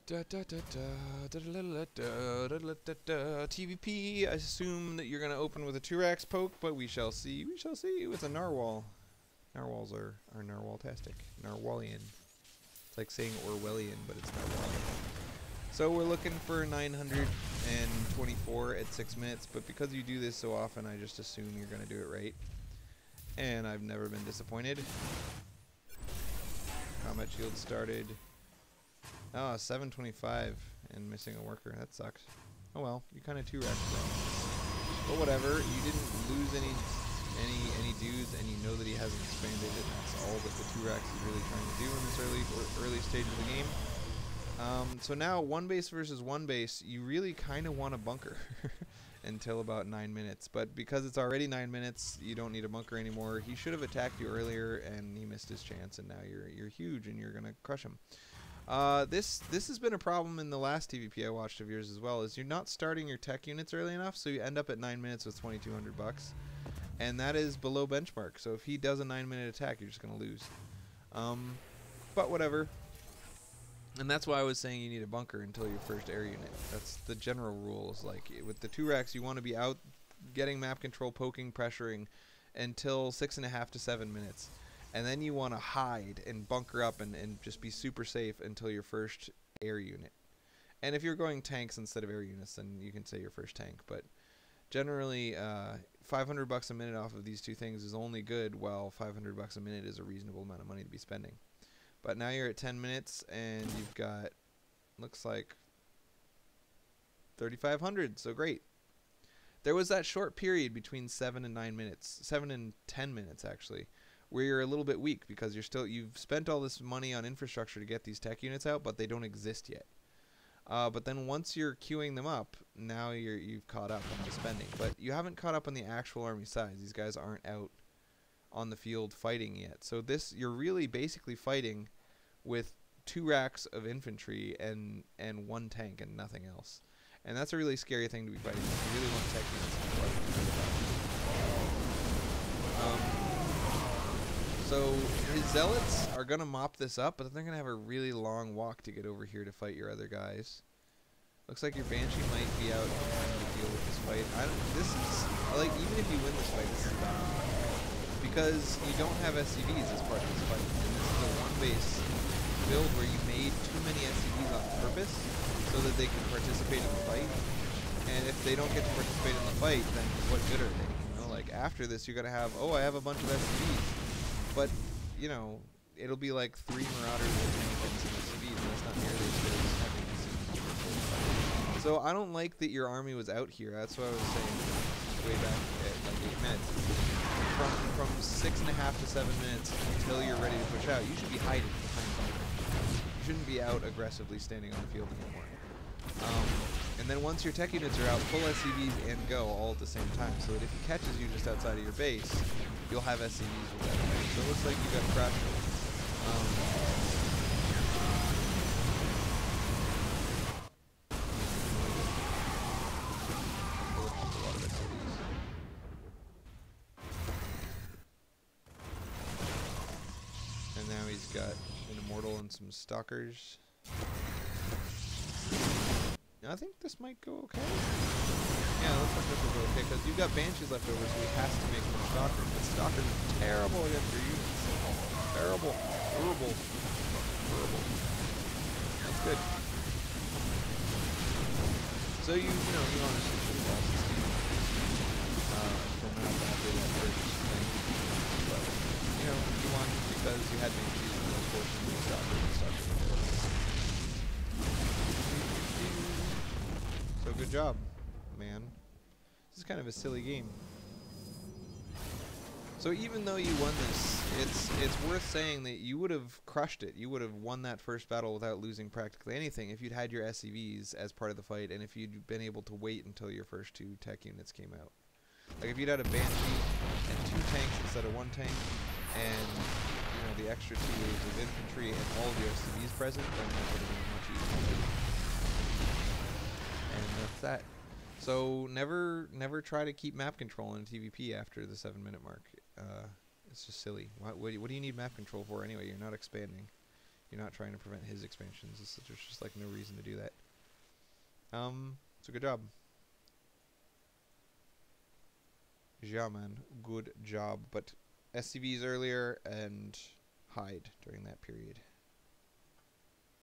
TVP, I assume that you're going to open with a Turax poke, but we shall see. We shall see with a Narwhal. Narwhals are Narwhal-tastic. Narwhalian. It's like saying Orwellian, but it's Narwhalian. So we're looking for 924 at 6 minutes, but because you do this so often, I just assume you're going to do it right. And I've never been disappointed. Combat shield started. Oh, 725 and missing a worker. That sucks. Oh well, you kind of two-racked though. But whatever, you didn't lose any dudes, and you know that he hasn't expanded, and that's all that the two-racks is really trying to do in this early stage of the game. So now, one base versus one base, you really kind of want a bunker until about 9 minutes. But because it's already 9 minutes, you don't need a bunker anymore. He should have attacked you earlier, and he missed his chance, and now you're huge, and you're gonna crush him. This has been a problem in the last TVP I watched of yours as well, is you're not starting your tech units early enough, so you end up at 9 minutes with 2,200 bucks. And that is below benchmark, so if he does a 9-minute attack, you're just going to lose. But whatever. And that's why I was saying you need a bunker until your first air unit. That's the general rules. Like, with the two racks, you want to be out getting map control, poking, pressuring until 6.5 to 7 minutes. And then you want to hide and bunker up and just be super safe until your first air unit. And if you're going tanks instead of air units, then you can say your first tank. But generally, 500 bucks a minute off of these two things is only good, while 500 bucks a minute is a reasonable amount of money to be spending. But now you're at 10 minutes, and you've got, looks like, 3,500, so great. There was that short period between 7 and 9 minutes, 7 and 10 minutes actually, where you're a little bit weak because you've spent all this money on infrastructure to get these tech units out, but they don't exist yet. But then once you're queuing them up, now you've caught up on the spending. But you haven't caught up on the actual army size. These guys aren't out on the field fighting yet. So you're really basically fighting with 2 racks of infantry and 1 tank and nothing else. And that's a really scary thing to be fighting with. You really want tech units to fight. So his zealots are going to mop this up, but they're going to have a really long walk to get over here to fight your other guys. Looks like your Banshee might be out trying to deal with this fight. This is, like, even if you win this fight, this is bad. Because you don't have SCVs as part of this fight. And this is a one-base build where you made too many SCVs on purpose so that they can participate in the fight. And if they don't get to participate in the fight, then what good are they? You know, like, after this, you're going to have, oh, I have a bunch of SCVs. But, you know, it'll be like 3 Marauders and some SCVs, and that's not nearly as good as having SCVs. So I don't like that your army was out here. That's what I was saying way back at like 8 minutes. From 6.5 to 7 minutes until you're ready to push out, you should be hiding behind fire. You shouldn't be out aggressively standing on the field anymore. And then once your tech units are out, pull SCVs and go all at the same time, so that if he catches you just outside of your base, you'll have SCVs with that. So it looks like you got crushed. And now he's got an Immortal and some Stalkers. I think this might go okay. Yeah, it looks like this will go okay, because you've got Banshees left over, so he has to make more Stalkers. But Stalkers are terrible against your units. Terrible. Horrible. Horrible. That's good. So you honestly should have lost this game. From how badly that first thing. But, you know, you won because you had Banshees and unfortunately Stalkers and Stalkers were terrible. So good job, man. This is kind of a silly game. So even though you won this, it's worth saying that you would have crushed it. You would have won that first battle without losing practically anything if you'd had your SCVs as part of the fight, and if you'd been able to wait until your first 2 tech units came out. Like if you'd had a Banshee and 2 tanks instead of 1 tank, and the extra 2 waves of infantry and all of your SCVs present, then that would have been much easier. And that's that. So never try to keep map control in TVP after the 7-minute mark. It's just silly. What do you need map control for anyway? You're not expanding. You're not trying to prevent his expansions. There's just like no reason to do that. So good job. Yeah, man, good job. But SCVs earlier and hide during that period.